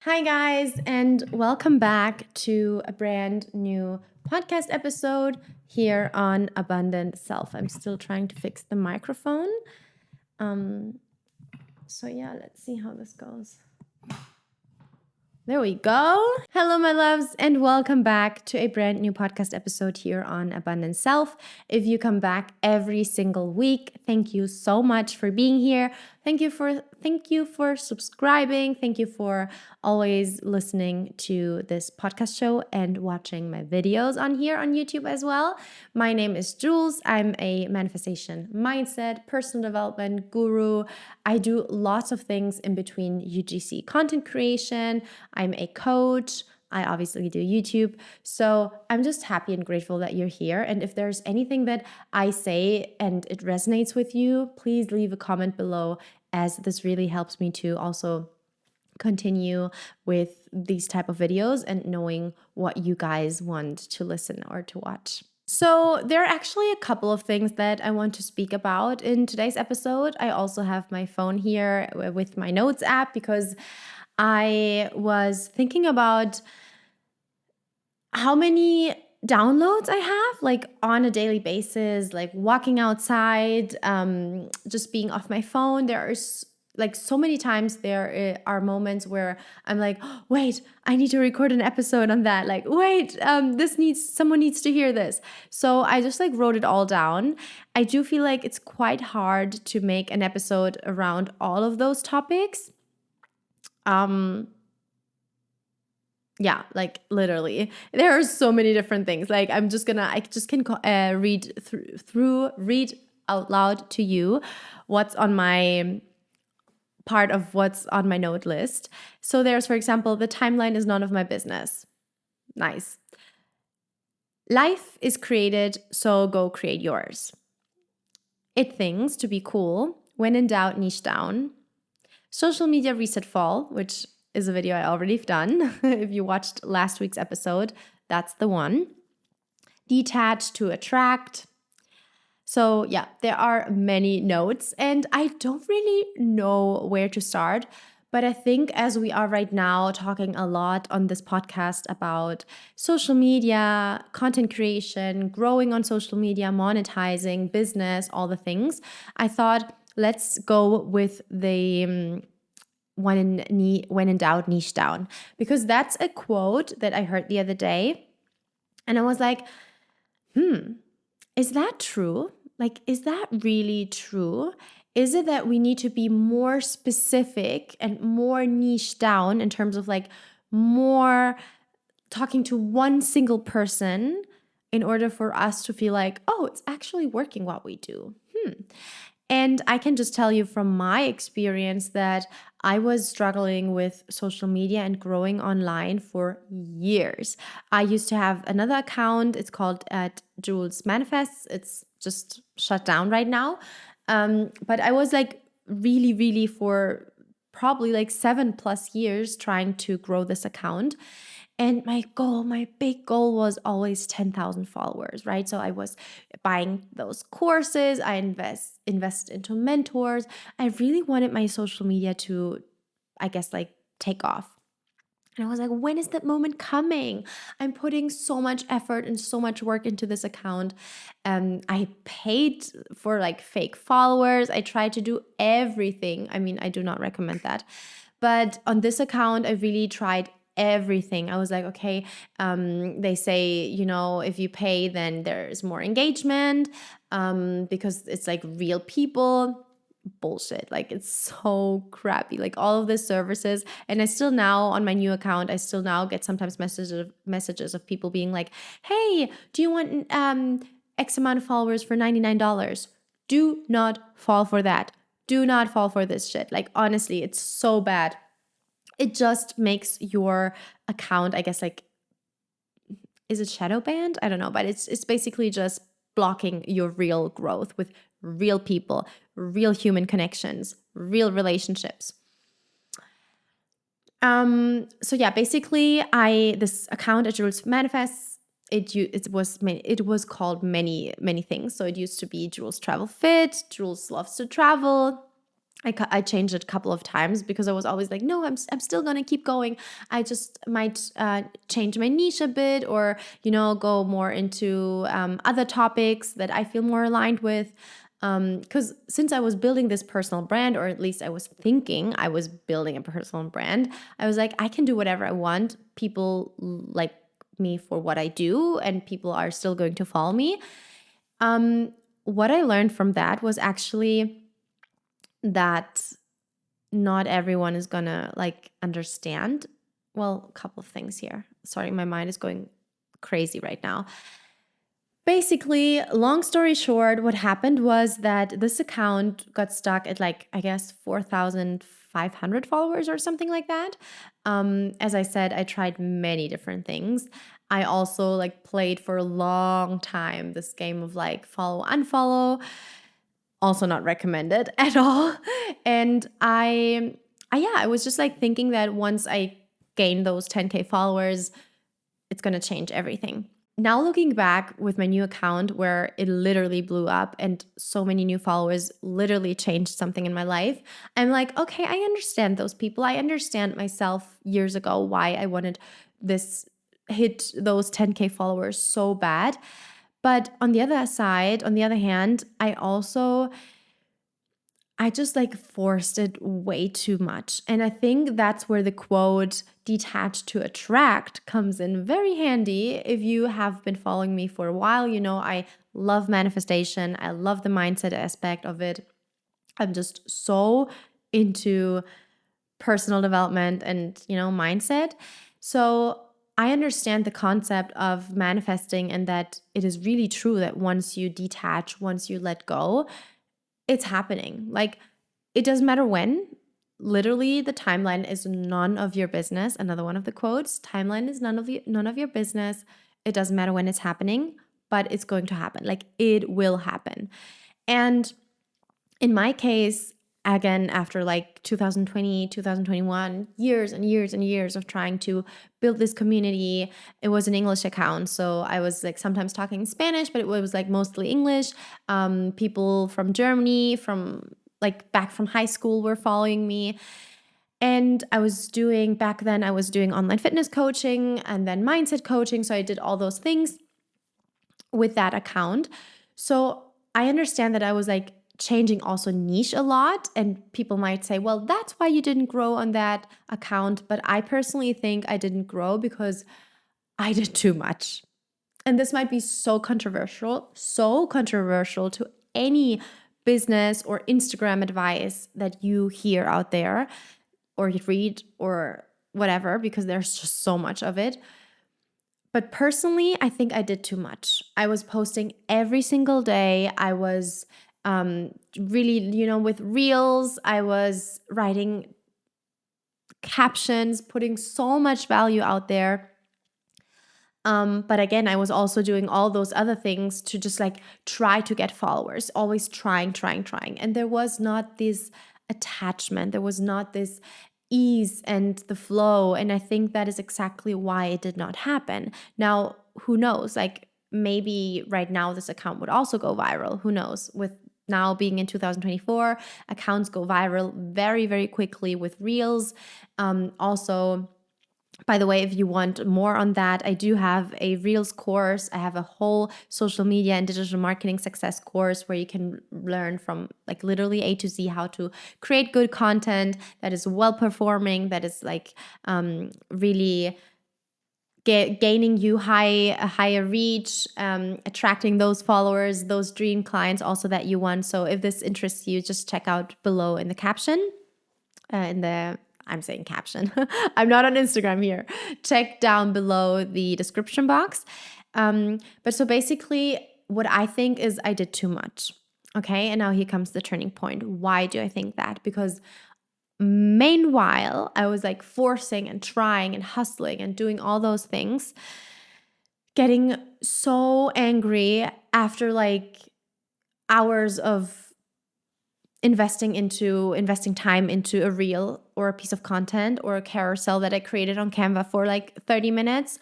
Hi, guys, and welcome back to a brand new podcast episode here on Abundant Self. I'm still trying to fix the microphone. So let's see how this goes. There we go. Hello, my loves, and welcome back to a brand new podcast episode here on Abundant Self. If you come back every single week, thank you so much for being here. Thank you for subscribing. Thank you for always listening to this podcast show and watching my videos on here on YouTube as well. My name is Jules. I'm a manifestation mindset, personal development guru. I do lots of things in between UGC content creation. I'm a coach. I obviously do YouTube. So I'm just happy and grateful that you're here. And if there's anything that I say and it resonates with you, please leave a comment below, as this really helps me to also continue with these type of videos and knowing what you guys want to listen or to watch. So there are actually a couple of things that I want to speak about in today's episode. I also have my phone here with my notes app because I was thinking about how many downloads I have, like on a daily basis, like walking outside, just being off my phone. There are like so many times there are moments where I'm like, oh, wait, I need to record an episode on that. Like, wait, someone needs to hear this. So I just like wrote it all down. I do feel like it's quite hard to make an episode around all of those topics. Yeah, like literally, there are so many different things. Like I just can read out loud to you what's on my part of what's on my note list. So there's, for example, the timeline is none of my business. Nice. Life is created, so go create yours. It thinks to be cool. When in doubt, niche down. Social media reset fall, which is a video I already have done. If you watched last week's episode, that's the one. Detach to attract. So yeah, there are many notes and I don't really know where to start. But I think as we are right now talking a lot on this podcast about social media, content creation, growing on social media, monetizing, business, all the things, I thought let's go with the when in doubt, niche down. Because that's a quote that I heard the other day. And I was like, is that true? Like, is that really true? Is it that we need to be more specific and more niche down in terms of like more talking to one single person in order for us to feel like, oh, it's actually working what we do? And I can just tell you from my experience that I was struggling with social media and growing online for years. I used to have another account. It's called Jules Manifests. It's just shut down right now. But I was like really, really for probably like 7+ years trying to grow this account. And my big goal was always 10,000 followers, right? So I was buying those courses, I invest into mentors. I really wanted my social media to, I guess, like take off. And I was like, when is that moment coming? I'm putting so much effort and so much work into this account. I paid for like fake followers. I tried to do everything. I mean, I do not recommend that. But on this account, I really tried everything. I was like, okay, they say, if you pay, then there's more engagement because it's like real people. Bullshit. Like it's so crappy. Like all of the services, and I still now on my new account, I still now get sometimes messages of people being like, hey, do you want X amount of followers for $99? Do not fall for that. Do not fall for this shit. Like honestly, it's so bad. It just makes your account, I guess, like, is it shadow banned? I don't know, but it's basically just blocking your real growth with real people, real human connections, real relationships. So yeah, basically this account at Jules Manifests, it was called many things. So it used to be Jules Travel Fit, Jules Loves to Travel. I changed it a couple of times because I was always like, no, I'm still going to keep going. I just might change my niche a bit, or, go more into other topics that I feel more aligned with. Because since I was building this personal brand, or at least I was thinking I was building a personal brand, I was like, I can do whatever I want. People like me for what I do, and people are still going to follow me. What I learned from that was actually that not everyone is gonna understand. Well, a couple of things here. Sorry, my mind is going crazy right now. Basically, long story short, what happened was that this account got stuck at I guess 4,500 followers or something like that. As I said, I tried many different things. I also played for a long time this game of follow, unfollow. Also not recommended at all. And I was just thinking that once I gain those 10K followers, it's going to change everything. Now looking back with my new account, where it literally blew up and so many new followers literally changed something in my life, I'm like, okay, I understand those people. I understand myself years ago why I wanted this hit those 10K followers so bad. But on the other side, on the other hand, I just forced it way too much. And I think that's where the quote detach to attract comes in very handy. If you have been following me for a while, I love manifestation. I love the mindset aspect of it. I'm just so into personal development and, mindset. So I understand the concept of manifesting, and that it is really true that once you detach, once you let go, it's happening. It doesn't matter when. Literally, the timeline is none of your business. Another one of the quotes: timeline is none of your business. It doesn't matter when it's happening, but it's going to happen. It will happen. And in my case, again, after 2020, 2021, years and years and years of trying to build this community, it was an English account. So I was sometimes talking Spanish, but it was mostly English. People from Germany, from back from high school, were following me. And back then I was doing online fitness coaching and then mindset coaching. So I did all those things with that account. So I understand that I was changing also niche a lot, and people might say, well, that's why you didn't grow on that account. But I personally think I didn't grow because I did too much. And this might be so controversial to any business or Instagram advice that you hear out there or you read or whatever, because there's just so much of it. But personally, I think I did too much. I was posting every single day. I was really, with reels. I was writing captions, putting so much value out there. But again, I was also doing all those other things to just try to get followers, always trying. And there was not this attachment. There was not this ease and the flow. And I think that is exactly why it did not happen. Now, who knows? Maybe right now this account would also go viral. Who knows? With now being in 2024, accounts go viral very, very quickly with reels. Also, by the way, if you want more on that, I do have a Reels course. I have a whole social media and digital marketing success course where you can learn from literally A to Z how to create good content that is well performing, that is really gaining you a higher reach, attracting those followers, those dream clients also that you want. So if this interests you, just check out below in the caption, I'm saying caption. I'm not on Instagram here. Check down below the description box. But so basically, what I think is I did too much. Okay. And now here comes the turning point. Why do I think that? Because meanwhile, I was forcing and trying and hustling and doing all those things, getting so angry after hours of investing time into a reel or a piece of content or a carousel that I created on Canva for 30 minutes.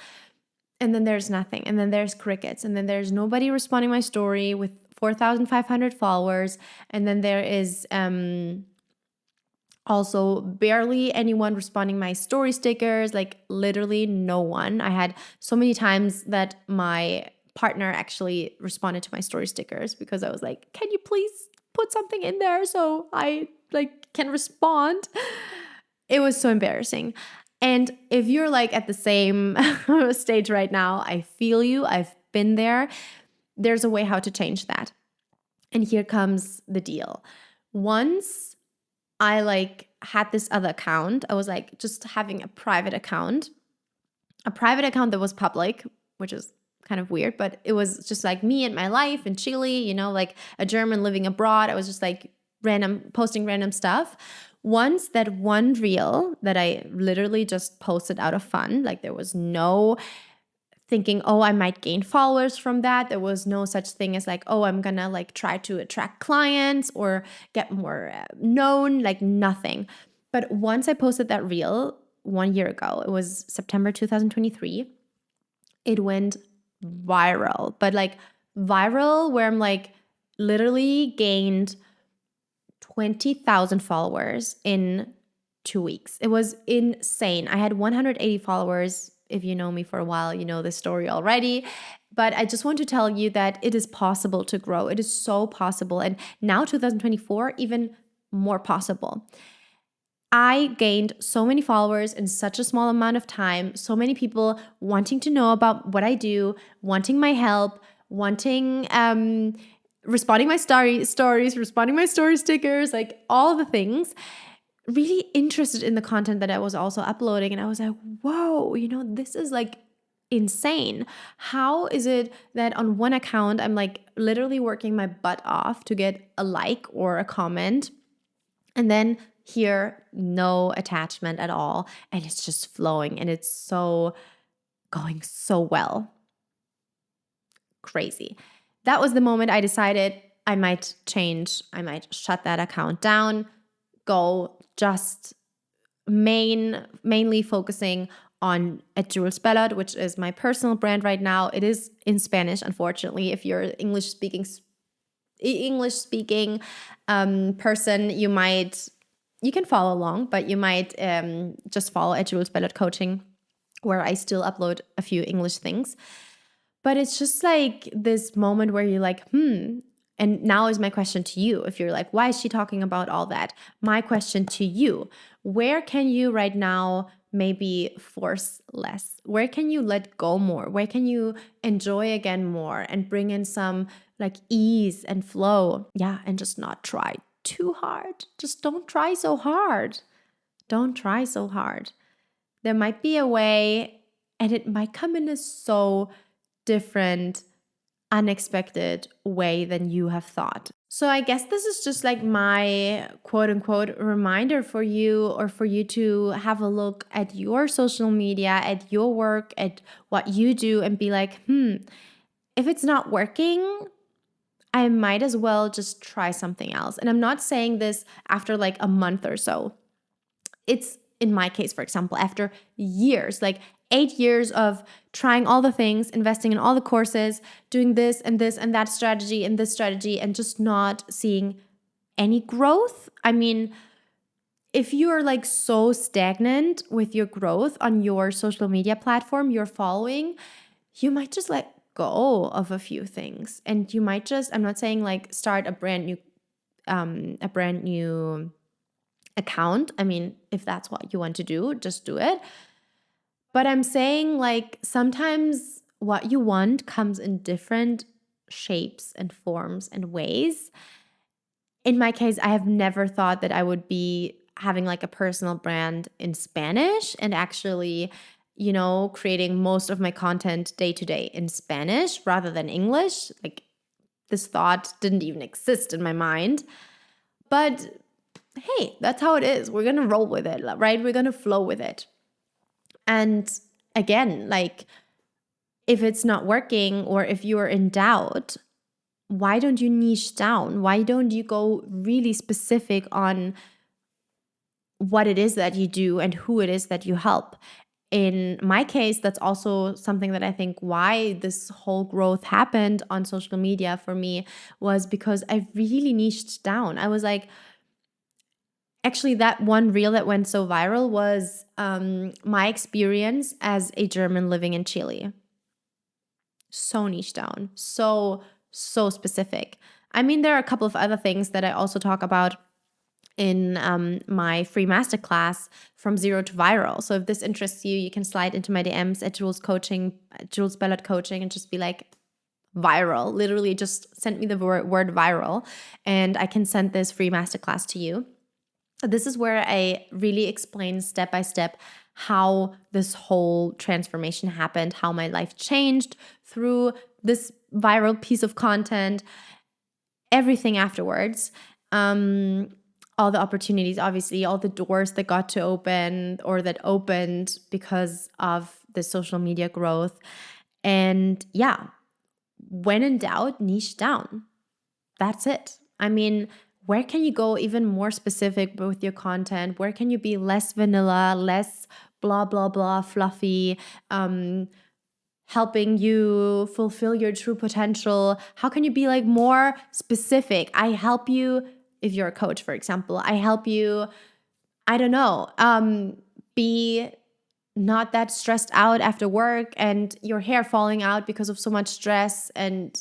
And then there's nothing. And then there's crickets. And then there's nobody responding my story with 4,500 followers. And then there is Also, barely anyone responding my story stickers, like literally no one. I had so many times that my partner actually responded to my story stickers because I was like, can you please put something in there so I like can respond? It was so embarrassing. And if you're like at the same stage right now, I feel you. I've been there. There's a way how to change that. And here comes the deal. Once I like had this other account, I was like just having a private account that was public, which is kind of weird, but it was just like me and my life in Chile, you know, like a German living abroad. I was just like posting random stuff. Once that one reel that I literally just posted out of fun, like there was no thinking, oh, I might gain followers from that. There was no such thing as like, oh, I'm gonna like try to attract clients or get more known, like nothing. But once I posted that reel 1 year ago, it was September 2023, it went viral. But like viral where I'm like literally gained 20,000 followers in 2 weeks. It was insane. I had 180 followers. If you know me for a while, you know this story already. But I just want to tell you that it is possible to grow. It is so possible. And now 2024, even more possible. I gained so many followers in such a small amount of time, so many people wanting to know about what I do, wanting my help, wanting responding my stories, responding my story stickers, like all the things. Really interested in the content that I was also uploading. And I was like, whoa, you know, this is like insane. How is it that on one account, I'm like literally working my butt off to get a like or a comment, and then here, no attachment at all. And it's just flowing and it's so going so well. Crazy. That was the moment I decided I might change. I might shut that account down, go just mainly focusing on at Jules Ballard, which is my personal brand right now. It is in Spanish, unfortunately. If you're English speaking person, you can follow along, but you might just follow at Jules Ballard Coaching, where I still upload a few English things. But it's just like this moment where you're like, and now is my question to you. If you're like, why is she talking about all that? My question to you, where can you right now maybe force less? Where can you let go more? Where can you enjoy again more and bring in some like ease and flow? Yeah, and just not try too hard. Just don't try so hard. Don't try so hard. There might be a way, and it might come in a so different, unexpected way than you have thought. So I guess this is just like my quote unquote reminder for you, or for you to have a look at your social media, at your work, at what you do, and be like, if it's not working, I might as well just try something else. And I'm not saying this after like a month or so. It's in my case, for example, after years, like 8 years of trying all the things, investing in all the courses, doing this and that strategy and this strategy, and just not seeing any growth. I mean, if you're like so stagnant with your growth on your social media platform you're following, you might just let go of a few things. And you might just, I'm not saying like start a brand new account. I mean, if that's what you want to do, just do it. But I'm saying like sometimes what you want comes in different shapes and forms and ways. In my case, I have never thought that I would be having like a personal brand in Spanish and actually, you know, creating most of my content day to day in Spanish rather than English. Like this thought didn't even exist in my mind. But hey, that's how it is. We're going to roll with it, right? We're going to flow with it. And again, like if it's not working or if you're in doubt, why don't you niche down? Why don't you go really specific on what it is that you do and who it is that you help? In my case, that's also something that I think why this whole growth happened on social media for me was because I really niched down. I was like, Actually, that one reel that went so viral was my experience as a German living in Chile. So niche down, so specific. I mean, there are a couple of other things that I also talk about in my free masterclass, From Zero to Viral. So if this interests you, you can slide into my DMs at Jules Ballard Coaching, and just be like, viral. Literally, just send me the word viral, and I can send this free masterclass to you. This is where I really explain step by step how this whole transformation happened, how my life changed through this viral piece of content, everything afterwards. All the opportunities, obviously, all the doors that got to open or that opened because of the social media growth. And yeah, when in doubt, niche down. That's it. I mean, where can you go even more specific with your content? Where can you be less vanilla, less blah, blah, blah, fluffy, helping you fulfill your true potential? How can you be like more specific? I help you, if you're a coach, for example, I help you, I don't know, be not that stressed out after work and your hair falling out because of so much stress. And,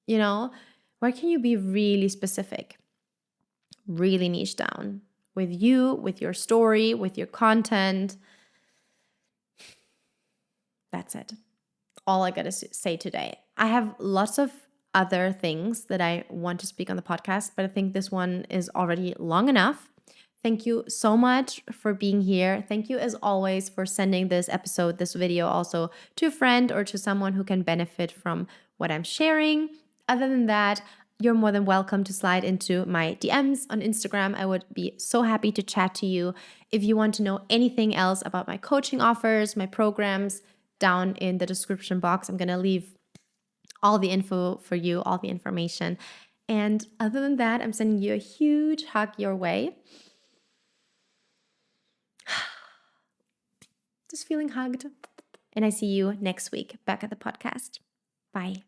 where can you be really specific? Really niche down with you, with your story, with your content. That's it. All I gotta say today. I have lots of other things that I want to speak on the podcast, but I think this one is already long enough. Thank you so much for being here. Thank you, as always, for sending this episode, this video also to a friend or to someone who can benefit from what I'm sharing. Other than that, you're more than welcome to slide into my DMs on Instagram. I would be so happy to chat to you. If you want to know anything else about my coaching offers, my programs, down in the description box, I'm going to leave all the info for you, all the information. And other than that, I'm sending you a huge hug your way. Just feeling hugged. And I see you next week back at the podcast. Bye.